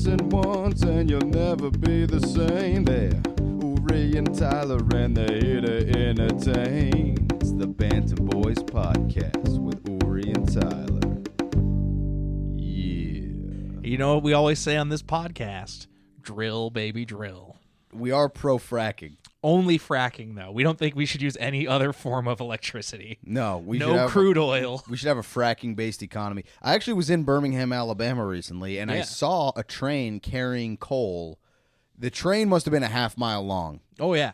listen once and you'll never be the same. They're Uri and Tyler and they're here to entertain. It's the Bantam Boys Podcast with Uri and Tyler. Yeah. You know what we always say on this podcast? Drill, baby, drill. We are pro fracking. Only fracking, though. We don't think we should use any other form of electricity. No, we should no have crude oil. We should have a fracking-based economy. I actually was in Birmingham, Alabama recently, and I saw a train carrying coal. The train must have been a half-mile long. Oh, yeah.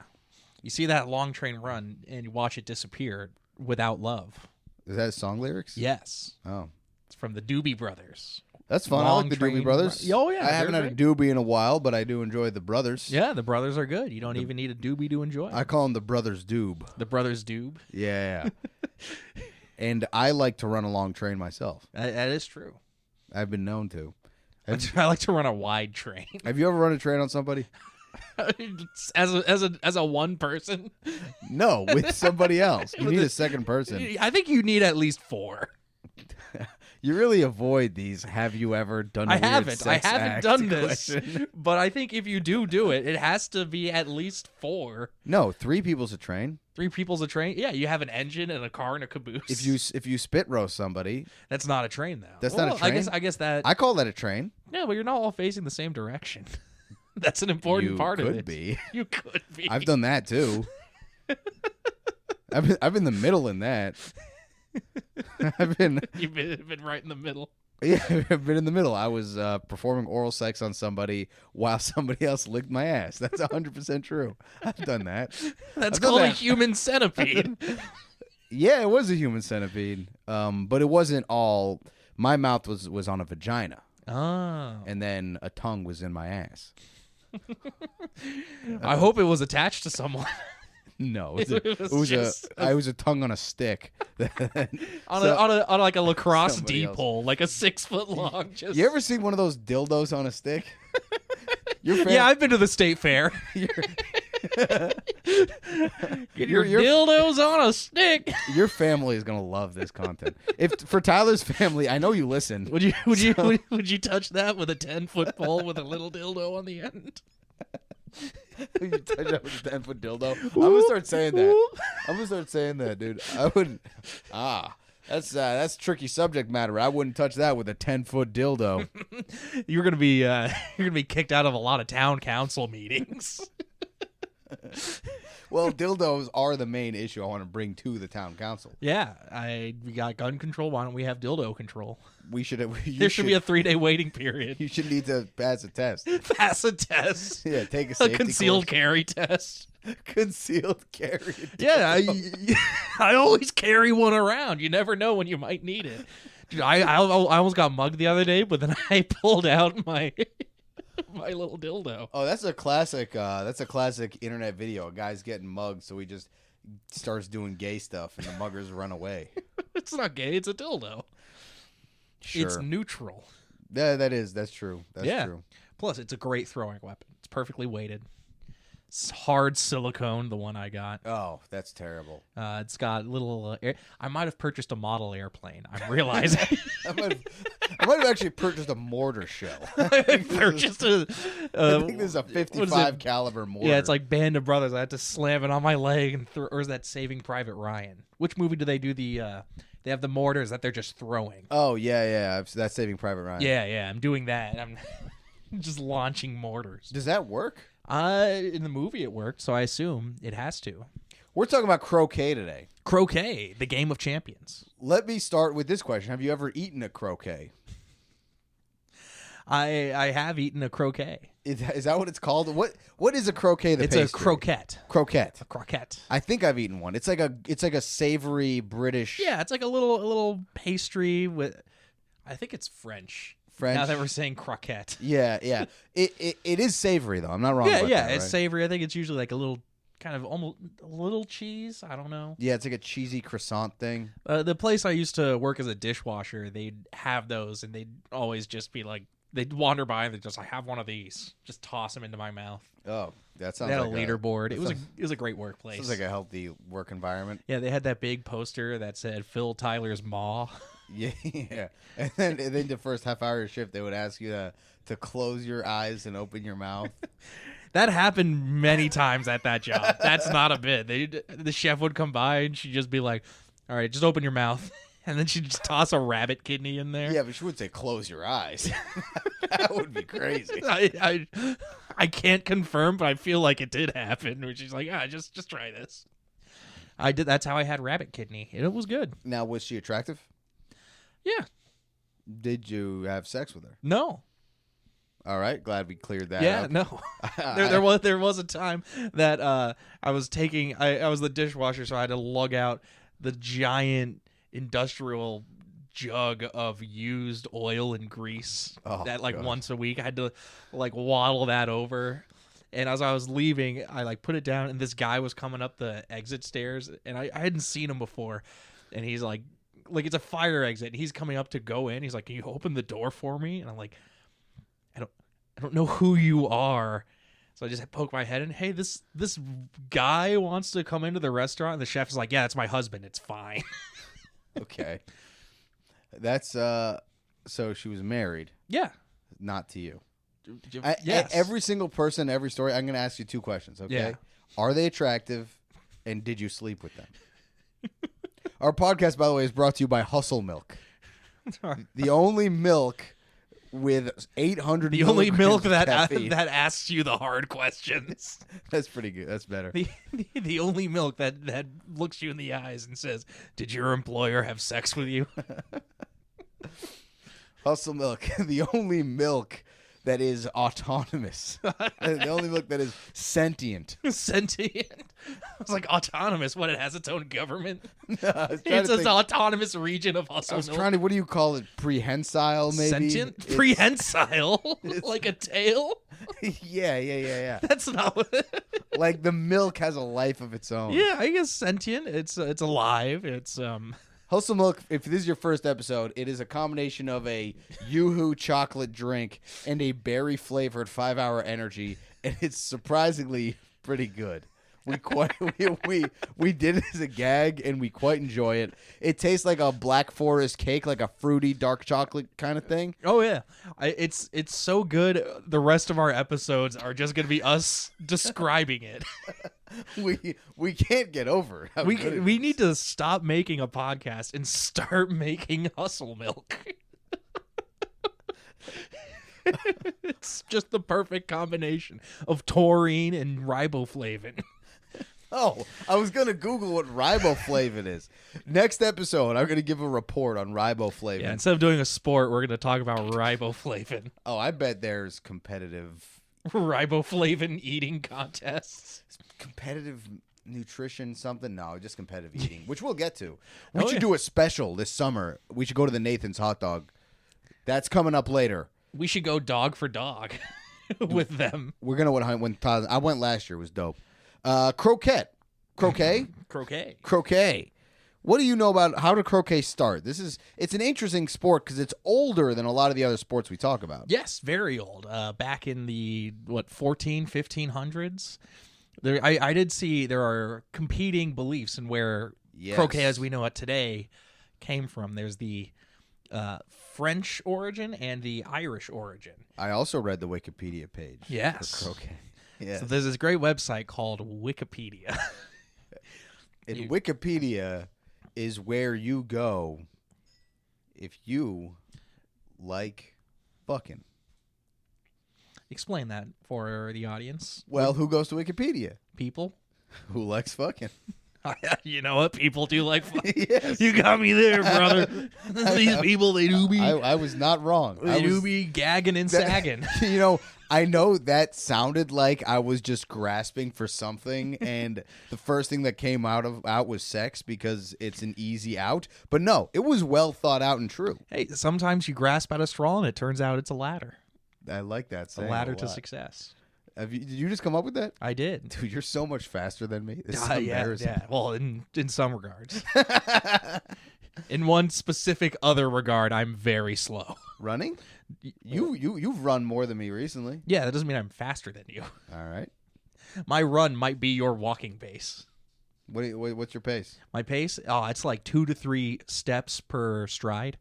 You see that long train run, and you watch it disappear without love. Is that song lyrics? Yes. Oh. It's from the Doobie Brothers. That's fun. I like the Doobie Brothers. Oh, yeah. I haven't had a Doobie in a while, but I do enjoy the Brothers. Yeah, the Brothers are good. You don't even need a Doobie to enjoy. I call them the Brothers Doob. The Brothers Doob? Yeah. And I like to run a long train myself. That is true. I've been known to. I like to run a wide train. Have you ever run a train on somebody? as a one person? No, with somebody else. You need a second person. I think you need at least 4. You really avoid these. Have you ever done? I haven't done this, question. But I think if you do it, it has to be at least 4. No, 3 people's a train. 3 people's a train. Yeah, you have an engine and a car and a caboose. If you spit roast somebody, that's not a train, though. That's not a train. I guess that. I call that a train. Yeah, but you're not all facing the same direction. That's an important part of it. You could be. You could be. I've done that too. I've been the middle in that. You've been right in the middle. Yeah, I've been in the middle. I was performing oral sex on somebody while somebody else licked my ass. That's 100% true. I've done that. That's called a human centipede. Yeah, it was a human centipede. But it wasn't all. My mouth was on a vagina. Oh. And then a tongue was in my ass. I hope it was attached to someone. No, it was a tongue on a stick. on like a lacrosse D-pole, like a 6 foot long. You ever seen one of those dildos on a stick? Yeah, I've been to the state fair. Get your dildos on a stick. Your family is gonna love this content. If for Tyler's family, I know you listen. Would you touch that with a 10-foot pole with a little dildo on the end? You touch that with a 10-foot dildo. I'm gonna start saying that. Dude. I wouldn't. That's tricky subject matter. I wouldn't touch that with a 10-foot dildo. You're gonna be kicked out of a lot of town council meetings. Well, dildos are the main issue I want to bring to the town council. Yeah, we got gun control. Why don't we have dildo control? There should be a 3-day waiting period. You should need to pass a test. Pass a test. Yeah, take a safety concealed course. Carry test. Concealed carry test. Yeah, I always carry one around. You never know when you might need it. Dude, I almost got mugged the other day, but then I pulled out my little dildo. Oh, that's a classic. That's a classic internet video. A guy's getting mugged, so he just starts doing gay stuff, and the muggers run away. It's not gay. It's a dildo. Sure. It's neutral. Yeah, that's true. That's true. Plus, it's a great throwing weapon. It's perfectly weighted. It's hard silicone, the one I got. Oh, that's terrible. It's got little air. I might have purchased a model airplane. I'm realizing. I might have actually purchased a mortar shell. I purchased I think this is a 55 caliber mortar. Yeah, it's like Band of Brothers. I had to slam it on my leg and or is that Saving Private Ryan? Which movie do they do the? They have the mortars that they're just throwing. Oh yeah. That's Saving Private Ryan. Yeah. I'm doing that. I'm just launching mortars. Does that work? In the movie it worked, so I assume it has to. We're talking about croquet today. Croquet, the game of champions. Let me start with this question. Have you ever eaten a croquet? I have eaten a croquet. Is that what it's called? What is a croquet? It's a croquette. Croquette. A croquette. I think I've eaten one. It's like a savory British. Yeah, it's like a little pastry with. I think it's French. Now that we're saying croquette. Yeah. It is savory though. I'm not wrong. Yeah, it's right? Savory. I think it's usually like a little kind of almost a little cheese. I don't know. Yeah, it's like a cheesy croissant thing. The place I used to work as a dishwasher, they'd have those, and they'd always just be like, they'd wander by and they'd just, I have one of these. Just toss them into my mouth. Oh, that sounds. They had like a leaderboard. It was a great workplace. Sounds like a healthy work environment. Yeah, they had that big poster that said Phil Tyler's Maw. Yeah. And then the first half hour of shift, they would ask you to to close your eyes and open your mouth. That happened many times at that job. That's not a bit. The chef would come by and she'd just be like, all right, just open your mouth. And then she'd just toss a rabbit kidney in there. Yeah, but she would say, close your eyes. That would be crazy. I can't confirm, but I feel like it did happen. Where she's like, just try this. I did. That's how I had rabbit kidney. And it was good. Now, was she attractive? Yeah. Did you have sex with her? No. All right, glad we cleared that Yeah, up. no. there was a time that I was the dishwasher, so I had to lug out the giant industrial jug of used oil and grease that God. once a week. I had to waddle that over. And as I was leaving, I put it down, and this guy was coming up the exit stairs, and I hadn't seen him before. And he's like it's a fire exit, and he's coming up to go in. He's like, "Can you open the door for me?" And I'm like, I don't know who you are. So I just poke my head in. Hey, this guy wants to come into the restaurant. And the chef is like, yeah, that's my husband. It's fine. Okay. That's so she was married. Yeah. Not to you. Yes. Every single person, every story, I'm going to ask you two questions, okay? Yeah. Are they attractive, and did you sleep with them? Our podcast, by the way, is brought to you by Hustle Milk. The only milk with 800 The only milk milligrams of caffeine. that asks you the hard questions. That's pretty good. That's better. The only milk that looks you in the eyes and says, "Did your employer have sex with you?" Hustle Milk, the only milk that is autonomous. The only milk that is sentient. Sentient. I was like, autonomous. What? It has its own government. No, It's an autonomous region of I Hustle was Milk. what do you call it? Prehensile, maybe? Sentient? Prehensile? Like a tail? Yeah. That's not what... Like the milk has a life of its own. Yeah, I guess sentient. It's alive. It's Hustle Milk, if this is your first episode, it is a combination of a Yoo-Hoo chocolate drink and a berry-flavored 5-hour energy, and it's surprisingly pretty good. We did it as a gag, and we quite enjoy it. It tastes like a Black Forest cake, like a fruity dark chocolate kind of thing. Oh yeah, it's so good. The rest of our episodes are just gonna be us describing it. We can't get over it. We need to stop making a podcast and start making Hustle Milk. It's just the perfect combination of taurine and riboflavin. Oh, I was going to Google what riboflavin is. Next episode, I'm going to give a report on riboflavin. Yeah, instead of doing a sport, we're going to talk about riboflavin. Oh, I bet there's competitive... Riboflavin eating contests. Competitive nutrition something? No, just competitive eating, which we'll get to. We should do a special this summer. We should go to the Nathan's Hot Dog. That's coming up later. We should go dog for dog with them. We're going to hunt when Todd... I went last year. It was dope. Croquet. Croquet. What do you know about how did croquet start? It's an interesting sport because it's older than a lot of the other sports we talk about. Yes, very old. Back in the 1500s. I did see there are competing beliefs in where croquet as we know it today came from. There's the French origin and the Irish origin. I also read the Wikipedia page. Yes. For croquet. Yeah. So there's this great website called Wikipedia. And Wikipedia is where you go if you like fucking. Explain that for the audience. Well, who goes to Wikipedia? People. Who likes fucking? You know what? People do like fucking. Yes. You got me there, brother. These people, they do be. I was not wrong. They do be gagging and sagging. You know, I know that sounded like I was just grasping for something, and the first thing that came out was sex because it's an easy out. But no, it was well thought out and true. Hey, sometimes you grasp at a straw, and it turns out it's a ladder. I like that saying. A ladder to success. Did you just come up with that? I did. Dude, you're so much faster than me. This is embarrassing. Yeah. Well, in some regards. In one specific other regard, I'm very slow. Running? You've run more than me recently. Yeah, that doesn't mean I'm faster than you. All right. My run might be your walking pace. What's your pace? My pace? Oh, it's like 2 to 3 steps per stride.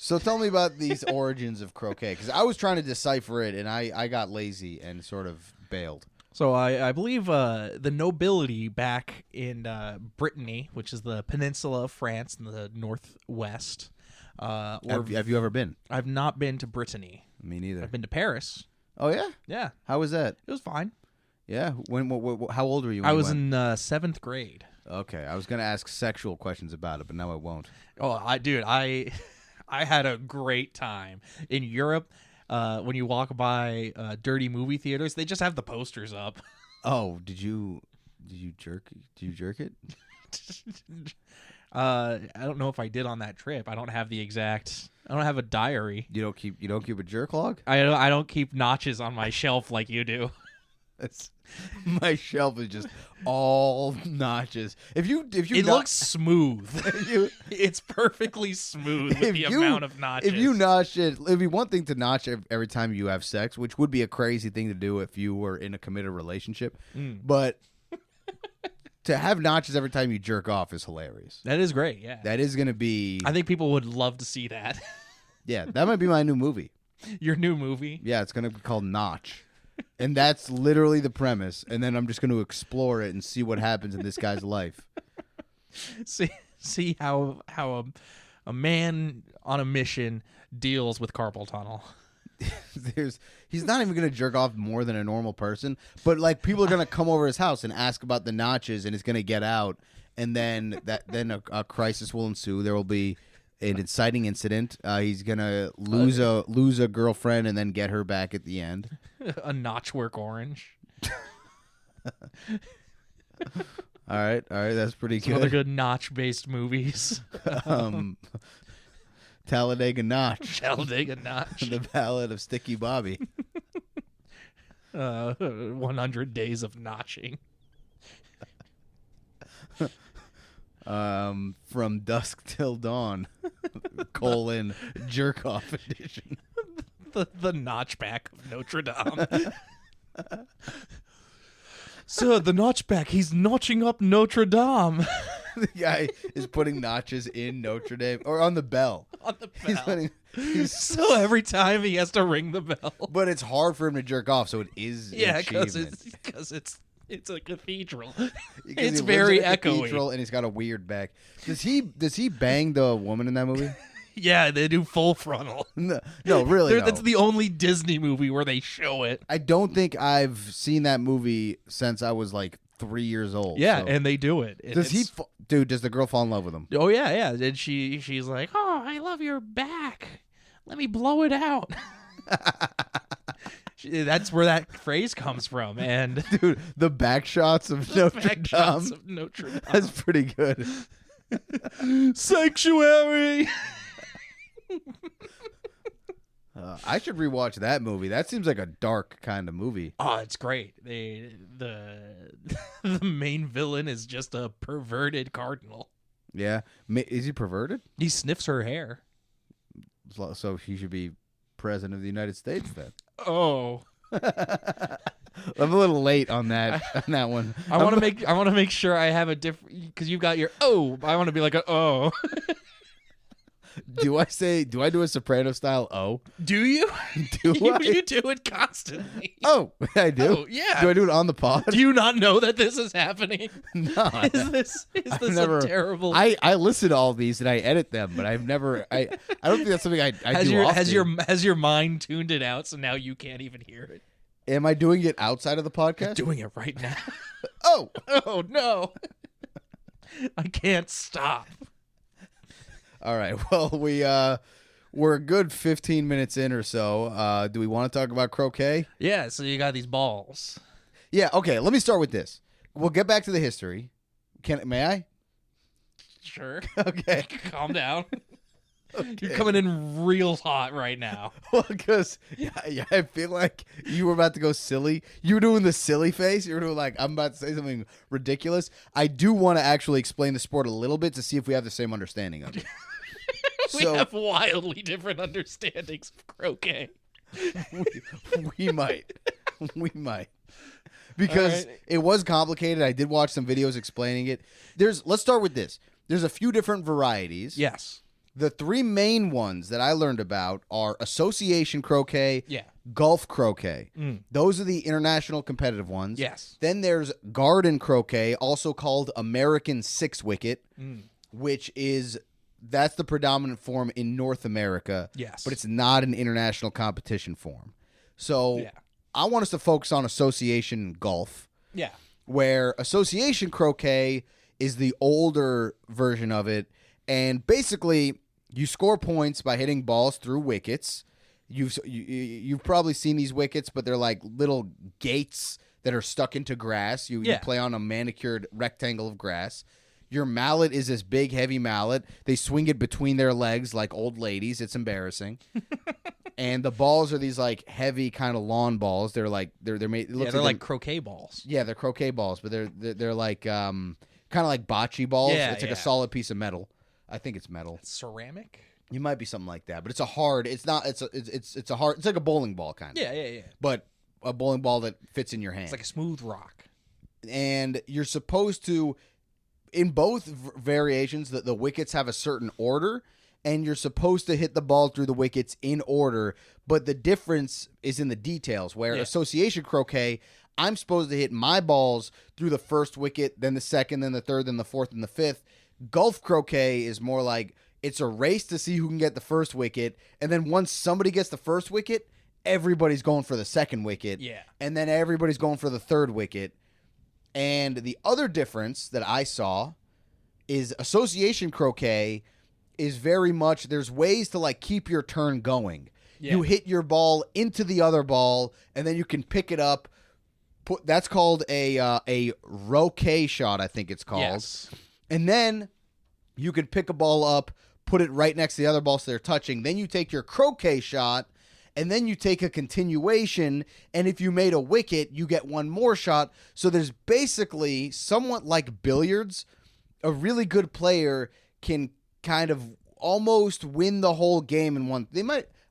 So tell me about these origins of croquet, because I was trying to decipher it, and I got lazy and sort of bailed. So I believe the nobility back in Brittany, which is the peninsula of France in the northwest. Have you ever been? I've not been to Brittany. Me neither. I've been to Paris. Oh, yeah? Yeah. How was that? It was fine. Yeah? How old were you when I you was went? in 7th grade. Okay, I was going to ask sexual questions about it, but now I won't. Oh, I had a great time. In Europe, when you walk by dirty movie theaters, they just have the posters up. Oh, did you jerk it? I don't know if I did on that trip. I don't have a diary. You don't keep a jerk log? I don't keep notches on my shelf like you do. My shelf is just all notches. It looks smooth. It's perfectly smooth with the amount of notches. If you notch it, it'd be one thing to notch every time you have sex, which would be a crazy thing to do if you were in a committed relationship. But to have notches every time you jerk off is hilarious. That is great, yeah. That is going to be... I think people would love to see that. Yeah, that might be my new movie. Your new movie? Yeah, it's going to be called Notch. And that's literally the premise. And then I'm just going to explore it and see what happens in this guy's life. See how a man on a mission deals with carpal tunnel. He's not even going to jerk off more than a normal person, but like people are going to come over his house and ask about the notches, and it's going to get out, and then a crisis will ensue. There will be an inciting incident. He's going to lose a girlfriend and then get her back at the end. A notchwork orange. All right, that's pretty good. Other good notch-based movies. Talladega Notch. Talladega Notch. The Ballad of Sticky Bobby. 100 Days of Notching. From Dusk Till Dawn, Jerk Off Edition. The Notchback of Notre Dame. Sir, the Notchback, he's notching up Notre Dame. The guy is putting notches in Notre Dame, or on the bell. On the bell. So every time he has to ring the bell. But it's hard for him to jerk off, so it is because it's a cathedral. It's he very lives in a echoey. cathedral, and he's got a weird back. Does he bang the woman in that movie? Yeah, they do Full Frontal. No, really. That's the only Disney movie where they show it. I don't think I've seen that movie since I was like 3 years old. Yeah, so. and they do it. Does the girl fall in love with him? Oh yeah. And she's like, "Oh, I love your back. Let me blow it out." That's where that phrase comes from. And dude, the back shots of Notre Dame. That's pretty good. Sanctuary. I should rewatch that movie. That seems like a dark kind of movie. Oh, it's great. The main villain is just a perverted cardinal. Yeah. Is he perverted? He sniffs her hair. So he should be president of the United States then. Oh. I'm a little late on that one. I want to make sure I have a different, because you've got your I want to be like a oh. Do I do a soprano style oh? Do you? Do I? You do it constantly. Oh, I do? Oh, yeah. Do I do it on the pod? Do you not know that this is happening? No. Is this a terrible... I listen to all these and I edit them, but I've never... I don't think that's something I do often. Has your mind tuned it out so now you can't even hear it? Am I doing it outside of the podcast? You're doing it right now. Oh no. I can't stop. All right. Well, we're a good 15 minutes in or so. Do we want to talk about croquet? Yeah, so you got these balls. Yeah, okay. Let me start with this. We'll get back to the history. May I? Sure. Okay. Calm down. Okay. You're coming in real hot right now. Well, because I feel like you were about to go silly. You were doing the silly face. You were doing like, I'm about to say something ridiculous. I do want to actually explain the sport a little bit to see if we have the same understanding of it. We have wildly different understandings of croquet. We might. We might. Because it was complicated. I did watch some videos explaining it. Let's start with this. There's a few different varieties. Yes. The three main ones that I learned about are association croquet, Yeah. golf croquet. Mm. Those are the international competitive ones. Yes. Then there's garden croquet, also called American six wicket, that's the predominant form in North America. Yes. But it's not an international competition form. So Yeah. I want us to focus on association golf, Yeah. where association croquet is the older version of it. And basically, you score points by hitting balls through wickets. You've probably seen these wickets, but they're like little gates that are stuck into grass. You play on a manicured rectangle of grass. Your mallet is this big, heavy mallet. They swing it between their legs like old ladies. It's embarrassing. And the balls are these like heavy kind of lawn balls. They're like they're made. It looks they're like croquet balls. Yeah, they're croquet balls, but they're like kind of like bocce balls. Yeah, it's like a solid piece of metal. I think it's metal. Ceramic. It might be something like that, but it's a hard. It's not. It's a hard. It's like a bowling ball kind of. Yeah. But a bowling ball that fits in your hand. It's like a smooth rock. And you're supposed to, in both variations, the wickets have a certain order, and you're supposed to hit the ball through the wickets in order. But the difference is in the details. Where association croquet, I'm supposed to hit my balls through the first wicket, then the second, then the third, then the fourth, and the fifth. Golf croquet is more like it's a race to see who can get the first wicket, and then once somebody gets the first wicket, everybody's going for the second wicket. Yeah. And then everybody's going for the third wicket. And the other difference that I saw is association croquet is very much, there's ways to like keep your turn going. Yeah. You hit your ball into the other ball, and then you can pick it up. That's called a roquet shot, I think it's called. Yes. And then you can pick a ball up, put it right next to the other ball so they're touching. Then you take your croquet shot, and then you take a continuation, and if you made a wicket, you get one more shot. So there's basically, somewhat like billiards, a really good player can kind of almost win the whole game in one.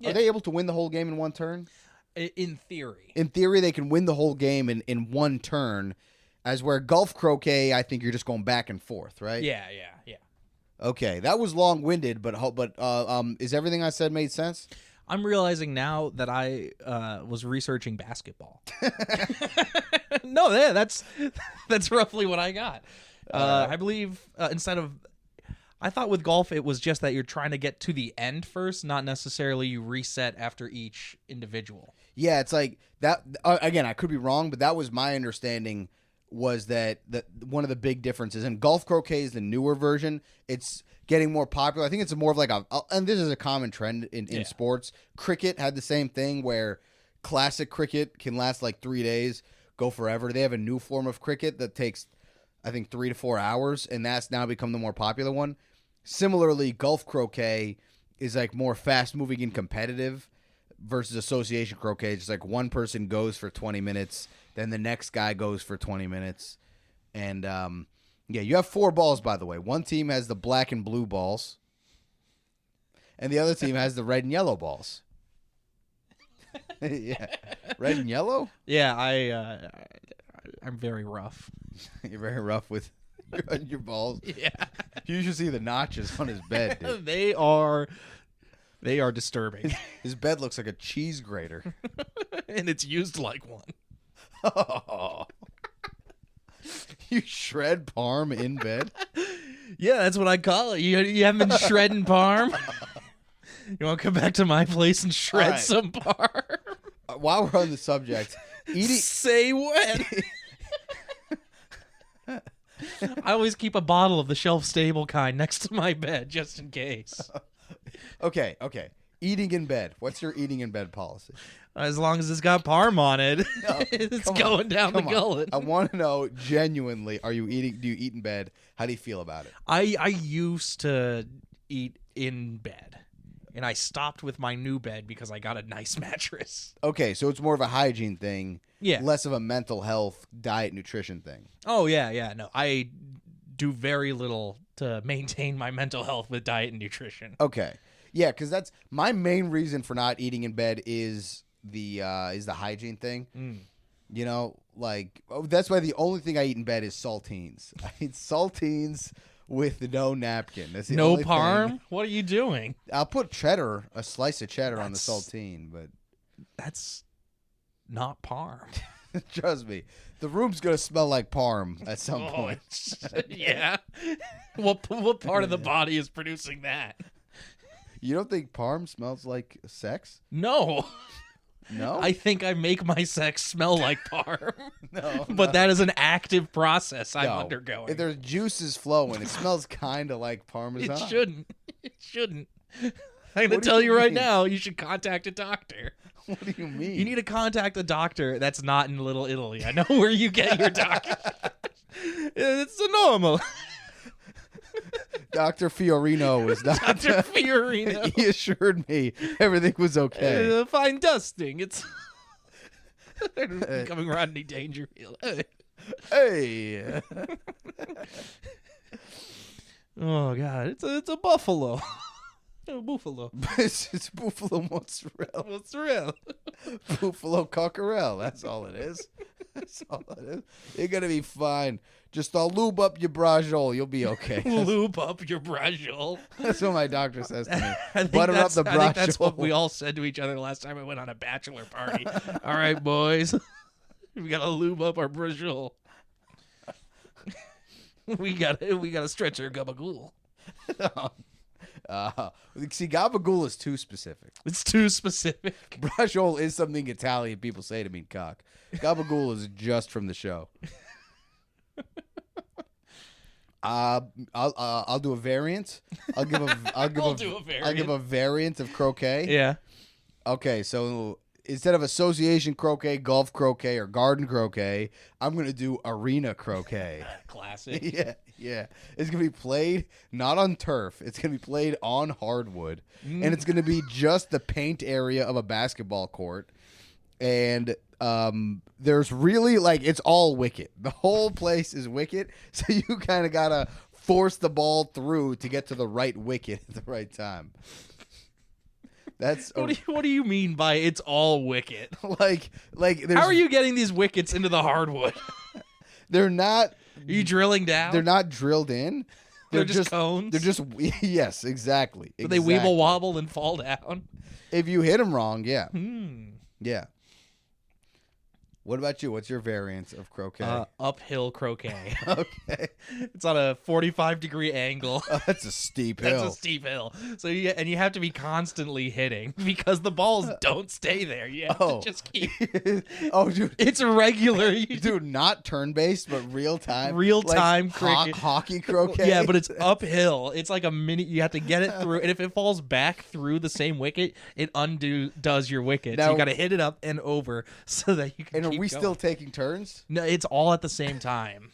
Are they able to win the whole game in one turn? In theory. In theory, they can win the whole game in one turn, as where golf croquet, I think you're just going back and forth, right? Yeah. Okay, that was long-winded, but is everything I said made sense? I'm realizing now that I was researching basketball. No, yeah, that's roughly what I got. I believe instead of, I thought with golf it was just that you're trying to get to the end first, not necessarily you reset after each individual. Yeah, it's like that. Again, I could be wrong, but that was my understanding. Was that one of the big differences? And golf croquet is the newer version. It's getting more popular. I think it's more of like and this is a common trend in sports. Cricket had the same thing where classic cricket can last like 3 days, go forever. They have a new form of cricket that takes, I think, 3 to 4 hours, and that's now become the more popular one. Similarly, golf croquet is like more fast moving and competitive versus association croquet. Just like one person goes for 20 minutes. Then the next guy goes for 20 minutes. And, you have 4 balls, by the way. One team has the black and blue balls. And the other team has the red and yellow balls. Yeah. Red and yellow? Yeah, I'm very rough. You're very rough with your balls? Yeah. You should see the notches on his bed, dude. They are disturbing. His bed looks like a cheese grater. And it's used like one. Oh. You shred parm in bed? Yeah, that's what I call it. You haven't been shredding parm? You want to come back to my place and shred some parm? While we're on the subject, eating. Say when. I always keep a bottle of the shelf-stable kind next to my bed just in case. Okay. Eating in bed. What's your eating in bed policy? As long as it's got parm on it, it's going down the gullet. I want to know genuinely: do you eat in bed? How do you feel about it? I used to eat in bed, and I stopped with my new bed because I got a nice mattress. Okay, so it's more of a hygiene thing, yeah, less of a mental health, diet, nutrition thing. Oh yeah. No, I do very little to maintain my mental health with diet and nutrition. Okay, yeah, because that's my main reason for not eating in bed is the hygiene thing. You know, like that's why the only thing I eat in bed is saltines. I eat saltines with no napkin. That's the No only parm? thing. What are you doing? I'll put cheddar, a slice of cheddar on the saltine, but That's not parm. trust me, the room's gonna smell like parm at some point. Yeah. What part of the body is producing that? You don't think parm smells like sex? No. No, I think I make my sex smell like parm. no, But that is an active process I'm no. undergoing. If there's juices flowing, it smells kind of like parmesan. It shouldn't. It shouldn't. I'm going to What do tell you right mean? now, you should contact a doctor. What do you mean? You need to contact a doctor that's not in Little Italy. I know where you get your doctor. It's a normal. Dr. Fiorino was not. Dr. Fiorino. He assured me everything was okay. Fine dusting. It's becoming Rodney Dangerfield. Hey. Oh God, it's a buffalo. A buffalo. It's buffalo mozzarella. Mozzarella. Buffalo cockerel. That's all it is. That's all it is. You're gonna be fine. Just lube up your brajol. You'll be okay. Lube up your brajol. That's what my doctor says to me. I think Butter up the I think that's what brajol. we all said to each other last time I went on a bachelor party. All right, boys. We gotta lube up our brajol. we gotta stretch our gabagool. See, gabagool is too specific. It's too specific. Brajol is something Italian people say to mean cock. Gabagool is just from the show. I'll do a variant. I'll give a variant of croquet. Yeah. Okay, so instead of association croquet, golf croquet, or garden croquet, I'm gonna do arena croquet. Classic. Yeah. It's gonna be played not on turf. It's gonna be played on hardwood, and it's gonna be just the paint area of a basketball court. And there's really it's all wicket. The whole place is wicket, so you kind of gotta force the ball through to get to the right wicket at the right time. That's what do you mean by it's all wicket? like there's, How are you getting these wickets into the hardwood? They're not. Are you drilling down? They're not drilled in. They're just cones? They're just yes, exactly. Do they weeble wobble and fall down? If you hit them wrong, yeah, Hmm. yeah. What about you? What's your variant of croquet? Uphill croquet. Okay, It's on a 45-degree angle. that's a steep hill. That's a steep hill. So you have to be constantly hitting because the balls don't stay there. You have to just keep. Oh, dude, It's regular. dude, not turn-based, but real-time. Real-time cricket. Hockey croquet. Yeah, but it's uphill. It's like a mini. You have to get it through, and if it falls back through the same wicket, it does your wicket. So Now- you got to hit it up and over so that you can. And are keep we going. still taking turns? No, it's all at the same time.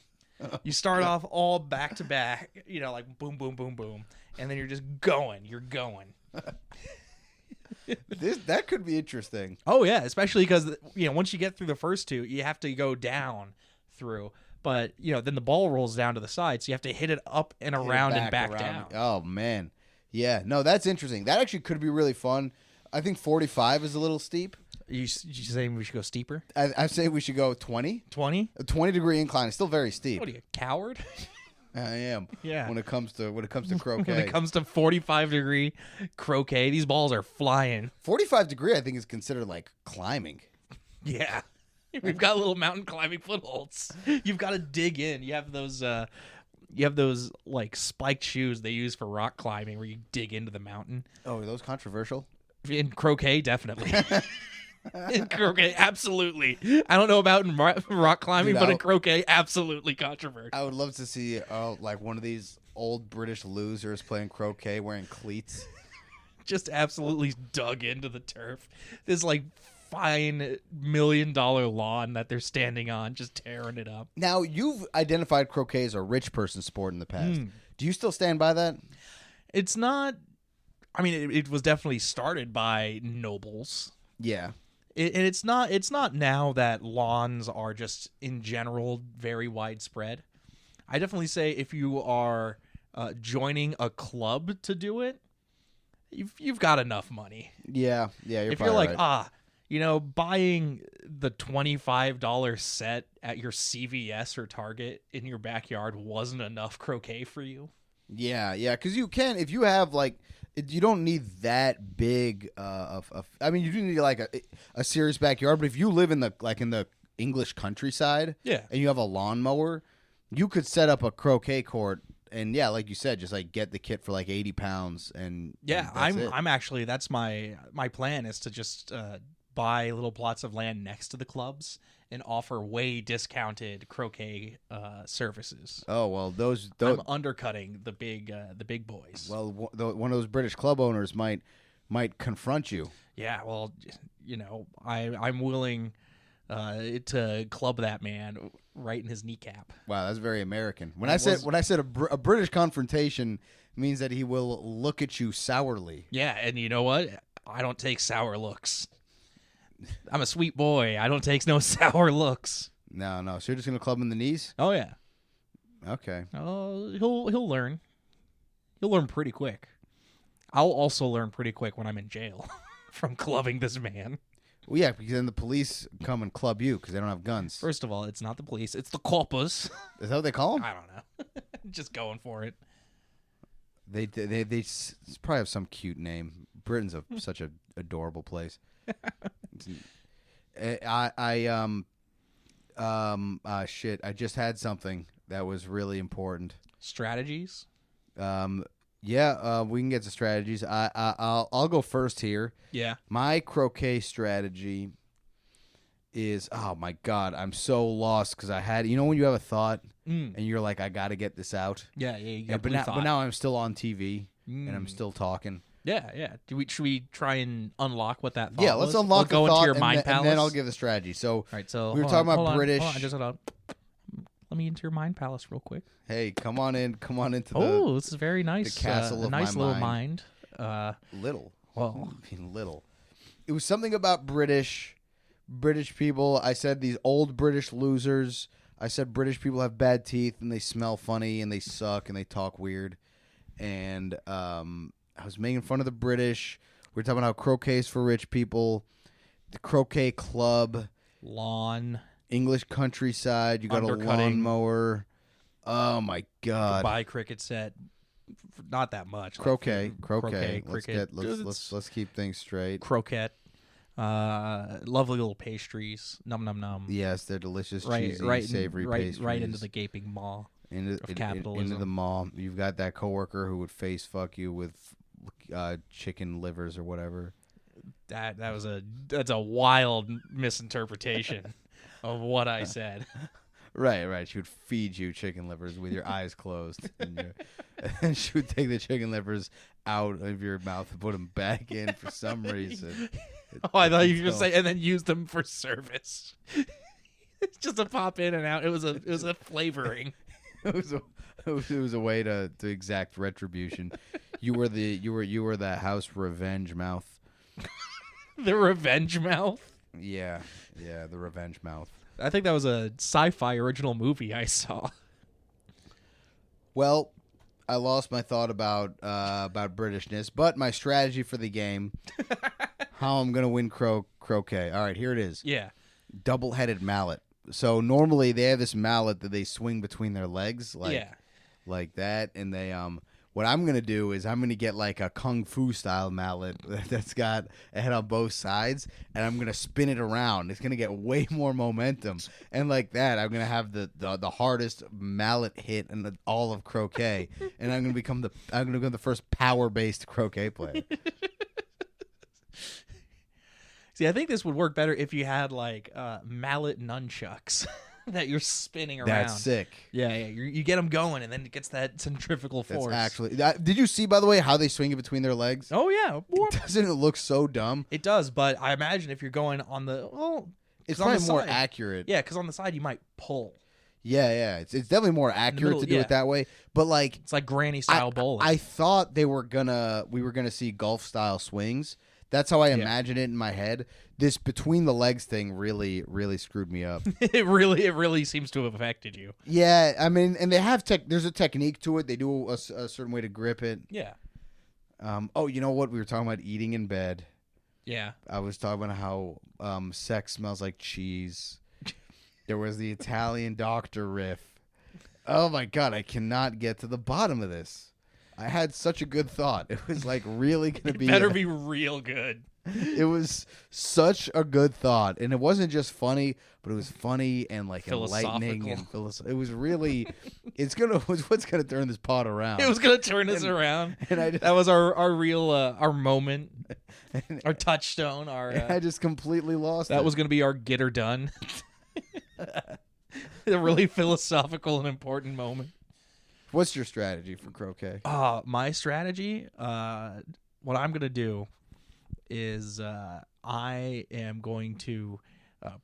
You start off all back to back, like boom, boom, boom, boom, and then you're just going. You're going. That could be interesting. Oh yeah, especially because once you get through the first two, you have to go down through. But then the ball rolls down to the side, so you have to hit it up and around and back down. Oh man, yeah. No, that's interesting. That actually could be really fun. I think 45 is a little steep. You saying we should go steeper? I say we should go 20. 20? A 20-degree incline is still very steep. What are you, a coward? I am. Yeah. When it comes to croquet. When it comes to 45-degree croquet, these balls are flying. 45 degree, I think, is considered like climbing. Yeah. We've got little mountain climbing footholds. You've got to dig in. You have those like spiked shoes they use for rock climbing where you dig into the mountain. Oh, are those controversial? In croquet, definitely. In croquet, absolutely. I don't know about in rock climbing, Dude, but in croquet, absolutely controversial. I would love to see like one of these old British losers playing croquet wearing cleats. Just absolutely dug into the turf. This like fine $1 million lawn that they're standing on, just tearing it up. Now, you've identified croquet as a rich person sport in the past. Do you still stand by that? It's not. I mean, it was definitely started by nobles. Yeah. And it's not now that lawns are just in general very widespread. I definitely say if you are joining a club to do it, you've got enough money. Yeah, you're If you're like, right. buying the $25 set at your CVS or Target in your backyard wasn't enough croquet for you, Yeah, because you can if you have like you don't need that big I mean, you do need like a serious backyard, but if you live in the English countryside, Yeah. and you have a lawnmower, you could set up a croquet court. And yeah, like you said, just like get the kit for like 80 pounds, and Yeah, that's I'm actually that's my plan is to just buy little plots of land next to the clubs and offer way discounted croquet services. Oh well, those I'm undercutting the big boys. well, one of those British club owners might confront you. Yeah, well, I'm willing to club that man right in his kneecap. Wow, that's very American. When I said a British confrontation means that he will look at you sourly. Yeah, and you know what? I don't take sour looks. I'm a sweet boy. I don't take no sour looks. No. So you're just gonna club him in the knees? Oh yeah. Okay. Oh, he'll learn. He'll learn pretty quick. I'll also learn pretty quick when I'm in jail from clubbing this man. Well, yeah, because then the police come and club you because they don't have guns. First of all, it's not the police; it's the coppers. Is that what they call them? I don't know. Just going for it. They probably have some cute name. Britain's such a adorable place. Shit. I just had something that was really important. Strategies. Yeah. We can get to strategies. I'll go first here. Yeah. My croquet strategy is, oh my God, I'm so lost because I had, when you have a thought and you're like, I got to get this out. Yeah. You but now I'm still on TV and I'm still talking. Yeah. Should we try and unlock what that thought Yeah, let's was? unlock the go thought into your mind palace. and then I'll give the strategy. So, all right, so we were talking about British. Hold on. Let me into your mind palace real quick. Hey, come on into the this is very nice. The castle of a nice my little mind. Little. Well, I mean, little. It was something about British people. I said these old British losers. I said British people have bad teeth and they smell funny and they suck and they talk weird. And I was making fun of the British. We were talking about how croquet is for rich people. The croquet club. Lawn. English countryside. You got a lawnmower. Oh, my God. Buy cricket set. Not that much. Croquet. Let's keep things straight. Croquette. Lovely little pastries. Num num num. Yes, they're delicious, cheesy, savory pastries. Right into the gaping maw of capitalism. Into the maw. You've got that coworker who would face fuck you with chicken livers or whatever. That's a wild misinterpretation of what I said. Right. She would feed you chicken livers with your eyes closed, and she would take the chicken livers out of your mouth and put them back in for some reason. Oh, I thought you were going to say, and then use them for service. Just to pop in and out. It was a flavoring. It was a way to exact retribution. You were the house revenge mouth. The revenge mouth. Yeah, the revenge mouth. I think that was a sci-fi original movie I saw. Well, I lost my thought about Britishness, but my strategy for the game, how I'm gonna win croquet. All right, here it is. Yeah, double-headed mallet. So normally they have this mallet that they swing between their legs, like that, and they What I'm going to do is I'm going to get like a kung fu style mallet that's got a head on both sides, and I'm going to spin it around. It's going to get way more momentum. And like that, I'm going to have the hardest mallet hit in all of croquet, and I'm going to become the first power-based croquet player. See, I think this would work better if you had like mallet nunchucks. That you're spinning around. That's sick. Yeah. You get them going, and then it gets that centrifugal force. Did you see, by the way, how they swing it between their legs? Oh yeah. Doesn't it look so dumb? It does, but I imagine if you're going on it's probably more accurate. Yeah, because on the side you might pull. Yeah. It's definitely more accurate to do it that way. But like, it's like granny style bowling. I thought we were gonna see golf style swings. That's how I imagine it in my head. This between the legs thing really, really screwed me up. It really seems to have affected you. Yeah, I mean, and they have there's a technique to it. They do a certain way to grip it. Yeah. Oh, you know what? We were talking about eating in bed. Yeah. I was talking about how sex smells like cheese. There was the Italian doctor riff. Oh my God, I cannot get to the bottom of this. I had such a good thought. It was like really going to be. Better be real good. It was such a good thought, and it wasn't just funny, but it was funny and like enlightening and philosophical. It was really, what's gonna turn this pod around. It was gonna turn us around, and that was our real our moment, our touchstone. I just completely lost. That was gonna be our get her done. A really philosophical and important moment. What's your strategy for croquet? My strategy, what I'm gonna do is I am going to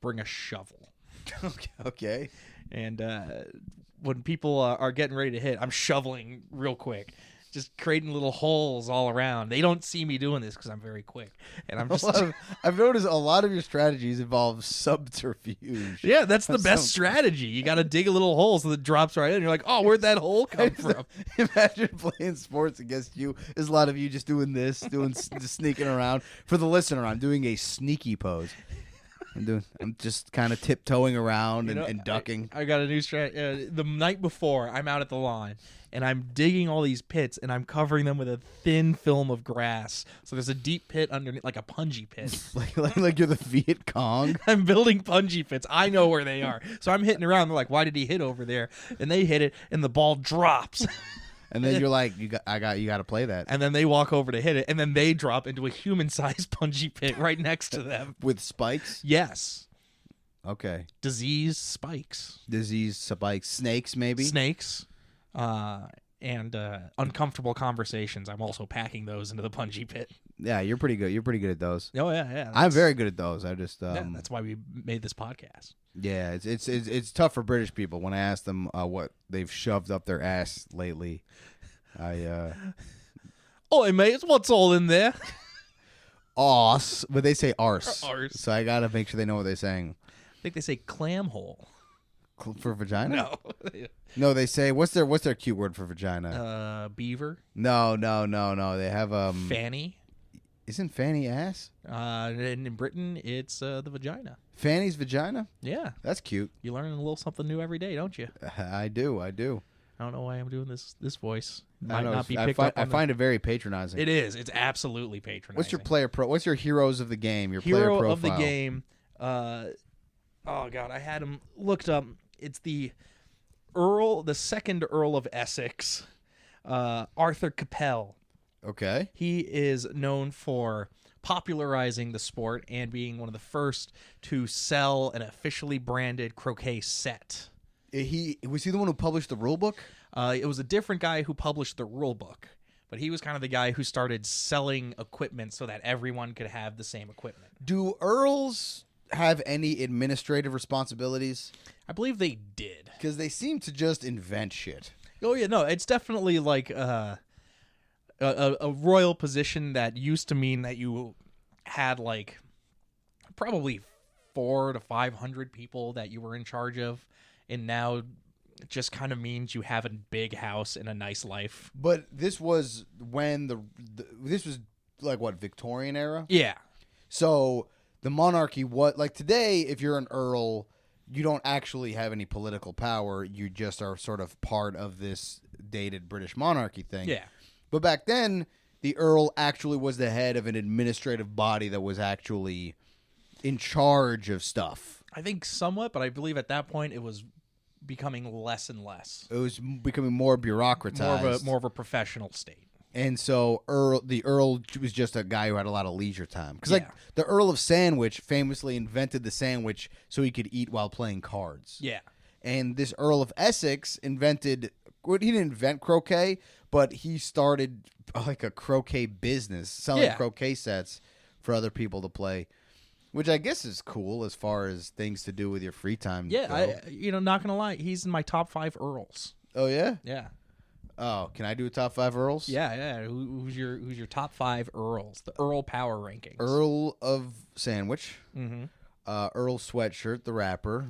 bring a shovel. Okay. And when people are getting ready to hit, I'm shoveling real quick, just creating little holes all around. They don't see me doing this because I'm very quick, and I'm just. I've noticed a lot of your strategies involve subterfuge. Yeah, that's the best strategy. You got to dig a little hole so that it drops right in. You're like, oh, where'd that hole come from? Imagine playing sports against you. There's a lot of you just doing this, just sneaking around. For the listener, I'm doing a sneaky pose. I'm just kind of tiptoeing around and ducking. I got a new strategy. The night before, I'm out at the lawn, and I'm digging all these pits, and I'm covering them with a thin film of grass. So there's a deep pit underneath, like a punji pit. like you're the Viet Cong. I'm building punji pits. I know where they are. So I'm hitting around. They're like, why did he hit over there? And they hit it, and the ball drops. And then you're like, you got to play that. And then they walk over to hit it, and then they drop into a human-sized punji pit right next to them. With spikes? Yes. Okay. Disease spikes. Snakes, maybe? Snakes. And uncomfortable conversations. I'm also packing those into the punji pit. Yeah, you're pretty good. You're pretty good at those. Oh, yeah. I'm very good at those. I just... that's why we made this podcast. Yeah, it's tough for British people when I ask them what they've shoved up their ass lately. Oh, mate, what's all in there? Arse, but they say arse. Arse. So I gotta make sure they know what they're saying. I think they say clam hole. For vagina? No. No, they say what's their cute word for vagina? Beaver. No. They have fanny. Isn't fanny ass? And in Britain, it's the vagina. Fanny's vagina? Yeah. That's cute. You learn a little something new every day, don't you? I do. I don't know why I'm doing this voice. I find it very patronizing. It is. It's absolutely patronizing. What's your What's your heroes of the game? Your player hero profile of the game. Oh God, I had him looked up. It's the second Earl of Essex, Arthur Capel. Okay. He is known for popularizing the sport and being one of the first to sell an officially branded croquet set. Was he the one who published the rule book? It was a different guy who published the rule book, but he was kind of the guy who started selling equipment so that everyone could have the same equipment. Do earls have any administrative responsibilities? I believe they did. Because they seem to just invent shit. Oh, yeah, no, it's definitely like a royal position that used to mean that you had like probably 400 to 500 people that you were in charge of, and now it just kind of means you have a big house and a nice life. But this was when this was like what, Victorian era? Yeah. So the monarchy, like today, if you're an earl, you don't actually have any political power. You just are sort of part of this dated British monarchy thing. Yeah. But back then, the earl actually was the head of an administrative body that was actually in charge of stuff. I think somewhat, but I believe at that point it was becoming less and less. It was becoming more bureaucratized. More of a professional state. And so the Earl was just a guy who had a lot of leisure time. Because like the Earl of Sandwich famously invented the sandwich so he could eat while playing cards. Yeah. And this Earl of Essex he didn't invent croquet, but he started like a croquet business, selling croquet sets for other people to play. Which I guess is cool as far as things to do with your free time. Yeah, not gonna lie, he's in my top 5 earls. Oh yeah? Yeah. Oh, can I do a top 5 earls? Yeah. Who's your top 5 earls? The Earl Power Rankings. Earl of Sandwich. Mm-hmm. Earl Sweatshirt, the rapper.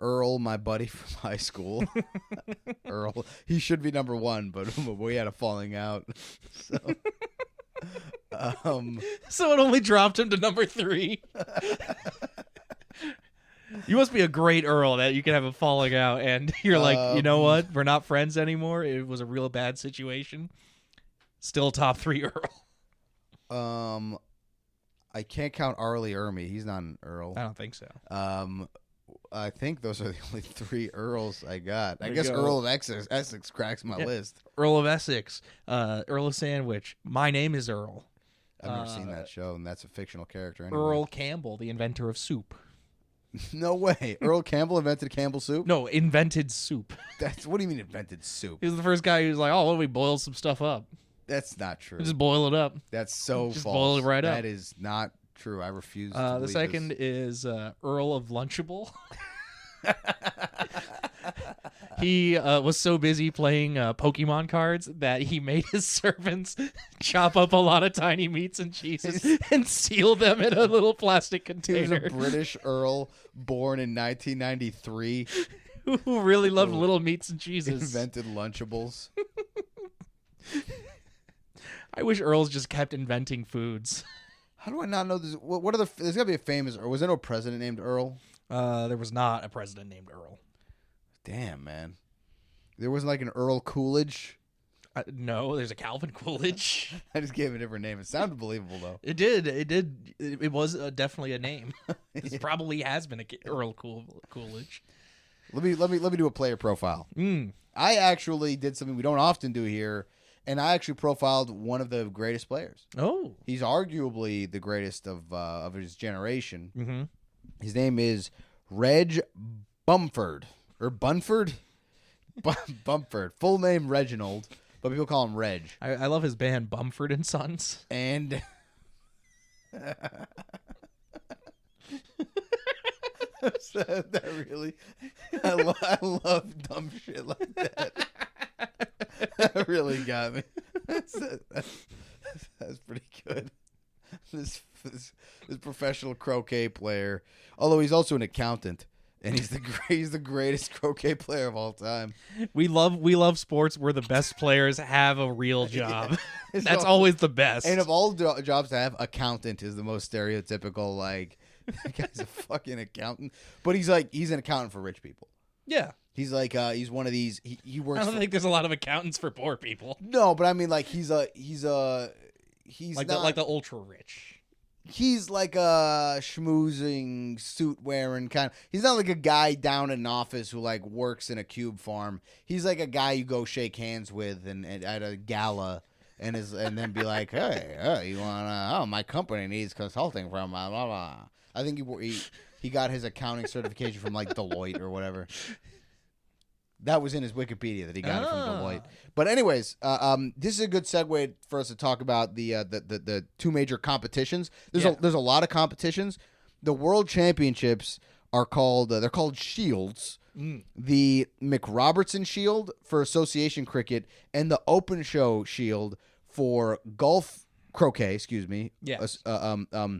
Earl, my buddy from high school. Earl, he should be number 1, but we had a falling out. So it only dropped him to number 3. You must be a great Earl that you can have a falling out and you're like, you know what? We're not friends anymore. It was a real bad situation. Still top 3 Earl. I can't count Arlie Ermy. He's not an Earl. I don't think so. I think those are the only 3 Earls I got. I There you guess go. Earl of Essex cracks my list. Earl of Essex, Earl of Sandwich. My name is Earl. I've never seen that show, and that's a fictional character. Anyway. Earl Campbell, the inventor of soup. No way. Earl Campbell invented Campbell soup? No, invented soup. What do you mean invented soup? He was the first guy who was like, "Oh, what if we boil some stuff up? That's not true. Just boil it up." That's so Just false. boil it right up. That is not true. I refuse to The believe second this. is Earl of Lunchable. He was so busy playing Pokemon cards that he made his servants chop up a lot of tiny meats and cheeses and seal them in a little plastic He was container. a British Earl born in 1993. Who really loved little meats and cheeses. Invented Lunchables. I wish Earls just kept inventing foods. How do I not know this? What are the? There's got to be a famous. Or was there no president named Earl? There was not a president named Earl. Damn, man. There wasn't like an Earl Coolidge. No, there's a Calvin Coolidge. I just gave it a different name. It sounded believable though. It did. It was definitely a name. This probably has been a Earl Coolidge. Let me do a player profile. I actually did something we don't often do here, and I actually profiled one of the greatest players. Oh, He's arguably the greatest of his generation. mm-hmm. His name is Reg Bumford or Bunford. Bumford. Full name Reginald, but people call him Reg. I love his band Bumford and Sons. And that really, I love dumb shit like that. That really got me. That's pretty good. This professional croquet player, although he's also an accountant, and he's the greatest croquet player of all time. We love sports where the best players have a real job. Yeah. That's always the best. And of all jobs to have, accountant is the most stereotypical. Like, that guy's a fucking accountant, but he's an accountant for rich people. Yeah. He's like he's one of these. He works. I don't think there's a lot of accountants for poor people. No, but I mean, like he's like not the ultra rich. He's like a schmoozing, suit wearing kind. He's not like a guy down in an office who like works in a cube farm. He's like a guy you go shake hands with and at a gala and then be like, hey, you wanna? Oh, my company needs consulting from blah blah blah. I think he got his accounting certification from like Deloitte or whatever. That was in his Wikipedia that he got it from Deloitte. But anyways, this is a good segue for us to talk about the two major competitions. There's a lot of competitions. The World Championships are called they're called shields. The McRobertson Shield for association cricket and the Open Show Shield for golf croquet. Excuse me. Yes.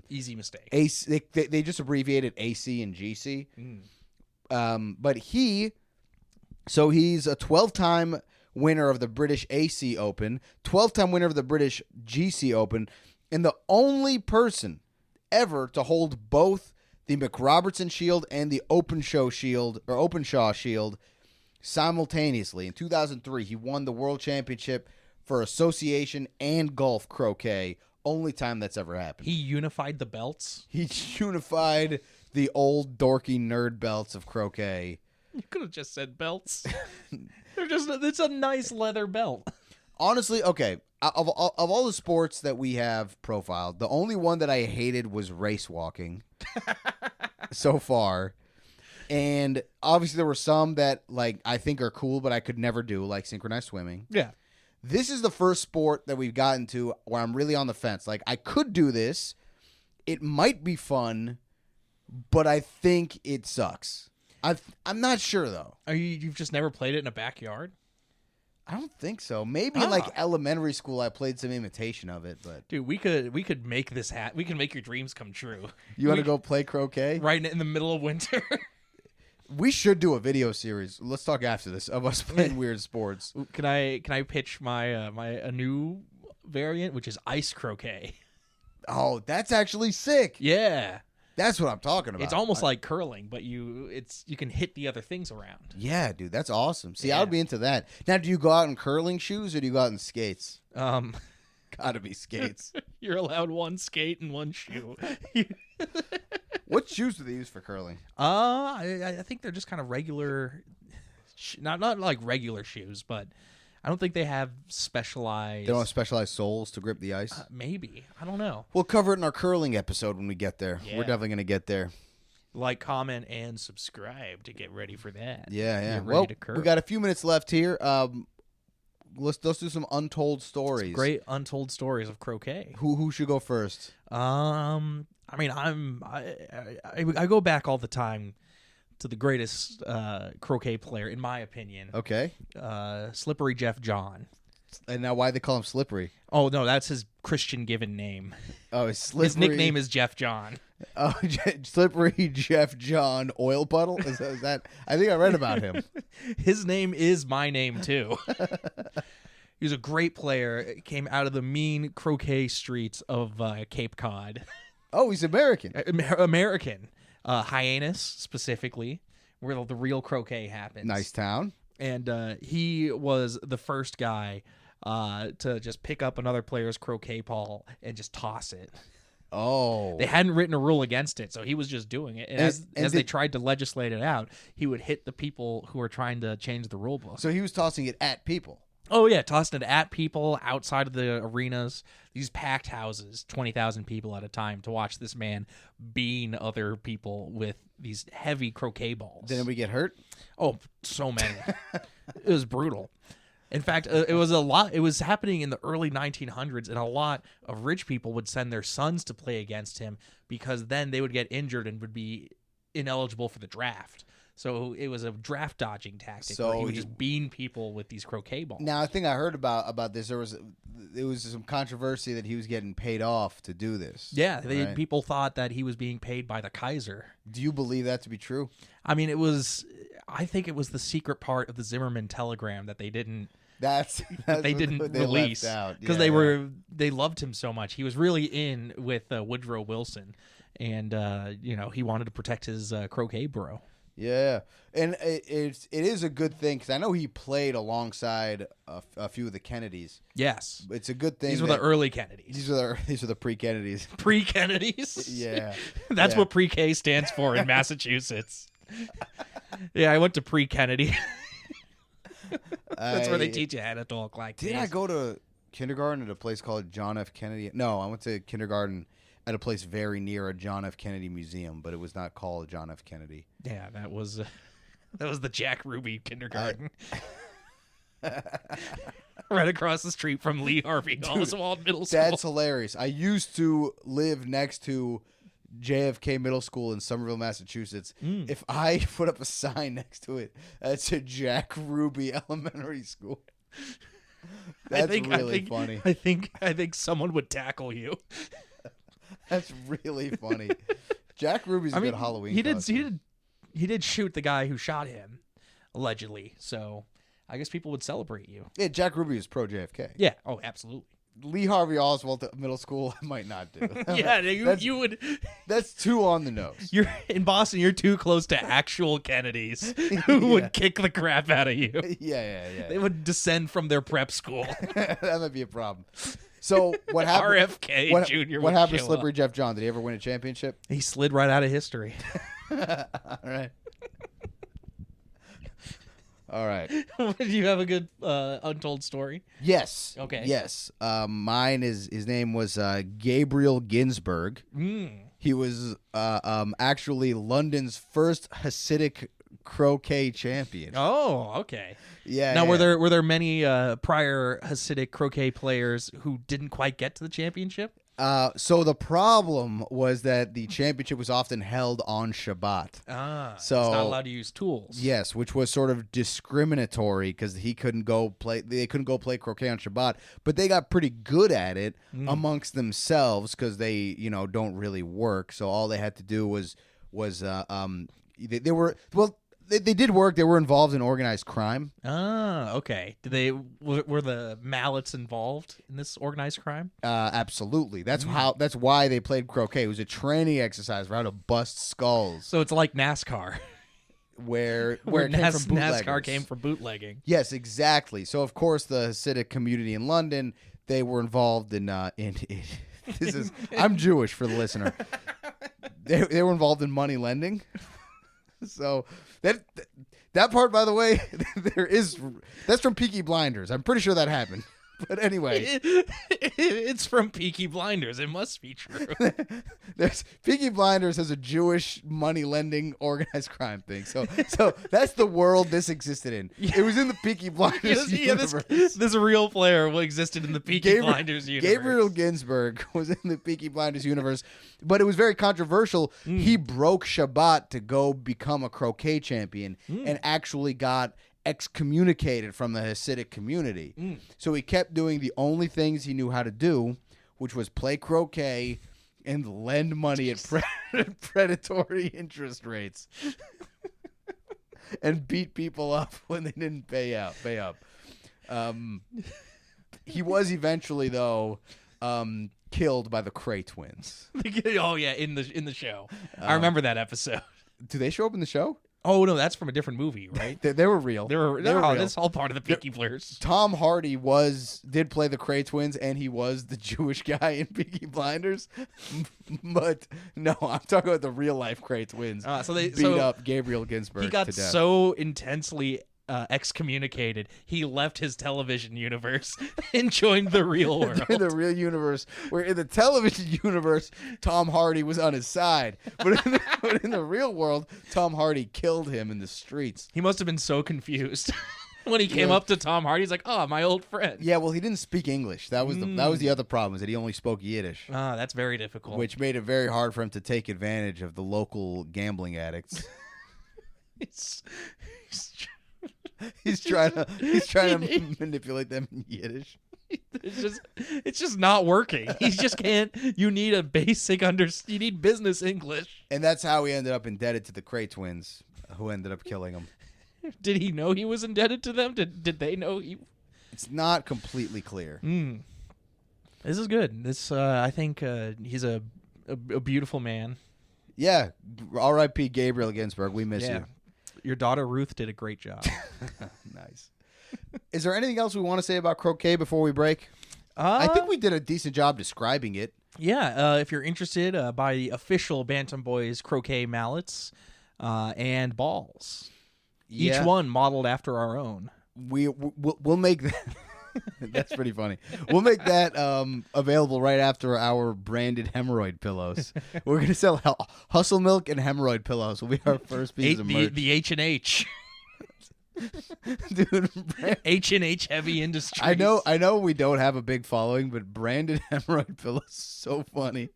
Easy mistake. AC, they just abbreviated AC and GC. But So he's a 12-time winner of the British AC Open, 12-time winner of the British GC Open, and the only person ever to hold both the McRobertson Shield and the Openshaw Shield simultaneously. In 2003, he won the World Championship for association and golf croquet. Only time that's ever happened. He unified the belts. He unified the old dorky nerd belts of croquet. You could have just said belts. It's a nice leather belt. Honestly, okay, of all the sports that we have profiled, the only one that I hated was race walking so far. And obviously there were some that like I think are cool, but I could never do, like synchronized swimming. Yeah. This is the first sport that we've gotten to where I'm really on the fence. Like, I could do this. It might be fun, but I think it sucks. I'm not sure, though. You've just never played it in a backyard? I don't think so. Maybe in, like, elementary school I played some imitation of it, but... Dude, we could make this we can make your dreams come true. You want to go play croquet? Right in the middle of winter. We should do a video series. Let's talk after this of us playing weird sports. Can I pitch my a new variant, which is ice croquet? Oh, that's actually sick. Yeah. That's what I'm talking about. It's almost like curling, but you can hit the other things around. Yeah, dude, that's awesome. See, I would be into that. Now, do you go out in curling shoes or do you go out in skates? Gotta be skates. You're allowed one skate and one shoe. What shoes do they use for curling? I think they're just kind of regular, not like regular shoes, but I don't think they have specialized. They don't have specialized soles to grip the ice? Maybe. I don't know. We'll cover it in our curling episode when we get there. Yeah. We're definitely going to get there. Like, comment, and subscribe to get ready for that. Yeah. Get ready Well, to curl. we got a few minutes left here. Let's do some untold stories. Some great untold stories of croquet. Who should go first? I mean, I go back all the time to the greatest croquet player, in my opinion. Okay. Slippery Jeff John. And now why they call him Slippery? Oh, no, that's his Christian given name. Oh, it's Slippery. His nickname is Jeff John. Oh, Slippery Jeff John Oil Puddle? Is that? I think I read about him. His name is my name, too. He was a great player. Came out of the mean croquet streets of Cape Cod. Oh, he's American. American. Hyannis, specifically, where the real croquet happens. Nice town. And he was the first guy to just pick up another player's croquet ball and just toss it. Oh. They hadn't written a rule against it, so he was just doing it. And as they tried to legislate it out, he would hit the people who were trying to change the rule book. So he was tossing it at people. Oh, yeah, tossing it at people outside of the arenas, these packed houses, 20,000 people at a time, to watch this man bean other people with these heavy croquet balls. Did anybody get hurt? Oh, so many. It was brutal. In fact, it was a lot. It was happening in the early 1900s, and a lot of rich people would send their sons to play against him because then they would get injured and would be ineligible for the draft. So it was a draft dodging tactic. So where he would just bean people with these croquet balls. Now, I think I heard about this. There was some controversy that he was getting paid off to do this. Yeah, right? People thought that he was being paid by the Kaiser. Do you believe that to be true? I mean, I think it was the secret part of the Zimmerman telegram that they didn't. That's they didn't release because they loved him so much. He was really in with Woodrow Wilson, and he wanted to protect his croquet bro. Yeah, and it is a good thing because I know he played alongside a few of the Kennedys. Yes, It's a good thing. These were the early Kennedys. These are the pre-Kennedys. Pre-Kennedys. Yeah, that's what pre-K stands for in Massachusetts. Yeah, I went to pre-Kennedy. That's where they teach you how to talk like this. Did I go to kindergarten at a place called John F. Kennedy? No, I went to kindergarten at a place very near a John F. Kennedy museum, but it was not called John F. Kennedy. Yeah, that was the Jack Ruby kindergarten. Right across the street from Lee Harvey Oswald Middle School. That's hilarious. I used to live next to JFK Middle School in Somerville, Massachusetts. If I put up a sign next to it, that's a Jack Ruby Elementary School. That's really funny. I think someone would tackle you. That's really funny. Jack Ruby's a good Halloween costume. He did shoot the guy who shot him, allegedly. So I guess people would celebrate you. Yeah, Jack Ruby is pro JFK. Yeah. Oh, absolutely. Lee Harvey Oswald Middle School, I might not do. Yeah, you would. That's too on the nose. You're in Boston. You're too close to actual Kennedys who would kick the crap out of you. Yeah. They would descend from their prep school. That might be a problem. So what happened? RFK Jr. What happened to Slippery Jeff John? Did he ever win a championship? He slid right out of history. All right. Do you have a good untold story? Yes. Okay. Yes. Mine is his name was Gabriel Ginsberg. He was actually London's first Hasidic croquet champion. Oh, okay. Yeah. Now, were there many prior Hasidic croquet players who didn't quite get to the championship? So the problem was that the championship was often held on Shabbat. So he's not allowed to use tools. Yes, which was sort of discriminatory because he couldn't go play. They couldn't go play croquet on Shabbat, but they got pretty good at it amongst themselves because they, don't really work. So all they had to do was they were They did work. They were involved in organized crime. Okay. Were the mallets involved in this organized crime? Absolutely. That's why they played croquet. It was a training exercise for how to bust skulls. So it's like NASCAR. Where NASCAR came from bootlegging. Yes, exactly. So of course the Hasidic community in London, they were involved in this is I'm Jewish for the listener. They were involved in money lending. So that part, by the way, that's from Peaky Blinders. I'm pretty sure that happened. But anyway, it's from Peaky Blinders. It must be true. Peaky Blinders has a Jewish money lending organized crime thing. So that's the world this existed in. It was in the Peaky Blinders universe. This real player existed in the Peaky Blinders universe. Gabriel Ginsberg was in the Peaky Blinders universe, but it was very controversial. He broke Shabbat to go become a croquet champion and actually got excommunicated from the Hasidic community. So he kept doing the only things he knew how to do, which was play croquet and lend money at predatory interest rates and beat people up when they didn't pay up. He was eventually, though, killed by the Cray twins. Oh yeah, in the show. I remember that episode. Do they show up in the show? Oh no, that's from a different movie, right? They were real. They were real. That's all part of the Peaky Blinders. Tom Hardy did play the Cray twins, and he was the Jewish guy in Peaky Blinders. But no, I'm talking about the real life Cray twins. So they beat up Gabriel Ginsberg. He got to death. so intensely excommunicated, he left his television universe and joined the real world. In the real universe, where in the television universe, Tom Hardy was on his side, but in the real world, Tom Hardy killed him in the streets. He must have been so confused when he came up to Tom Hardy. He's like, "Oh, my old friend." Yeah, well, he didn't speak English. That was the other problem, is that he only spoke Yiddish. That's very difficult. Which made it very hard for him to take advantage of the local gambling addicts. He's trying to manipulate them in Yiddish. It's just not working. He just can't. You need a basic you need business English. And that's how he ended up indebted to the Cray twins, who ended up killing him. Did he know he was indebted to them? Did they know he? It's not completely clear. This is good. This I think he's a beautiful man. Yeah. R.I.P. Gabriel Ginsberg. We miss you. Your daughter Ruth did a great job. Nice. Is there anything else we want to say about croquet before we break? I think we did a decent job describing it. Yeah. If you're interested, buy the official Bantam Boys croquet mallets and balls. Yeah. Each one modeled after our own. We'll make that. That's pretty funny. We'll make that available right after our branded hemorrhoid pillows. We're going to sell Hustle Milk and hemorrhoid pillows. Will be our first piece of merch. The H&H. Dude, H&H Heavy Industries. I know we don't have a big following, but branded hemorrhoid pillows is so funny.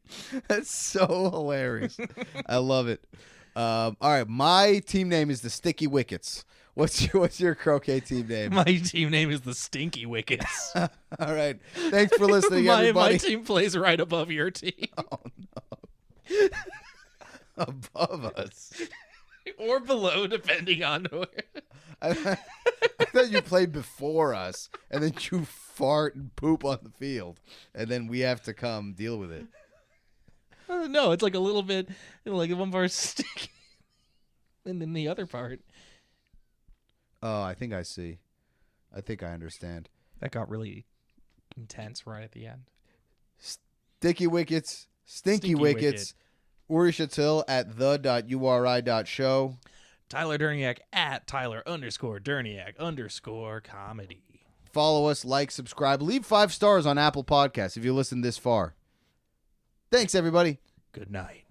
That's so hilarious. I love it. All right, my team name is the Sticky Wickets. What's your croquet team name? My team name is the Stinky Wickets. All right. Thanks for listening, everybody. My team plays right above your team. Oh, no. Above us. Or below, depending on where. I thought you played before us, and then you fart and poop on the field, and then we have to come deal with it. No, it's like a little bit, like one part sticky, and then the other part. Oh, I think I see. I think I understand. That got really intense right at the end. Sticky Wickets, Stinky Wickets, Uri Shatil at the.uri.show. Tyler Derniak at Tyler_Derniak_comedy. Follow us, like, subscribe, leave 5 stars on Apple Podcasts if you listen this far. Thanks, everybody. Good night.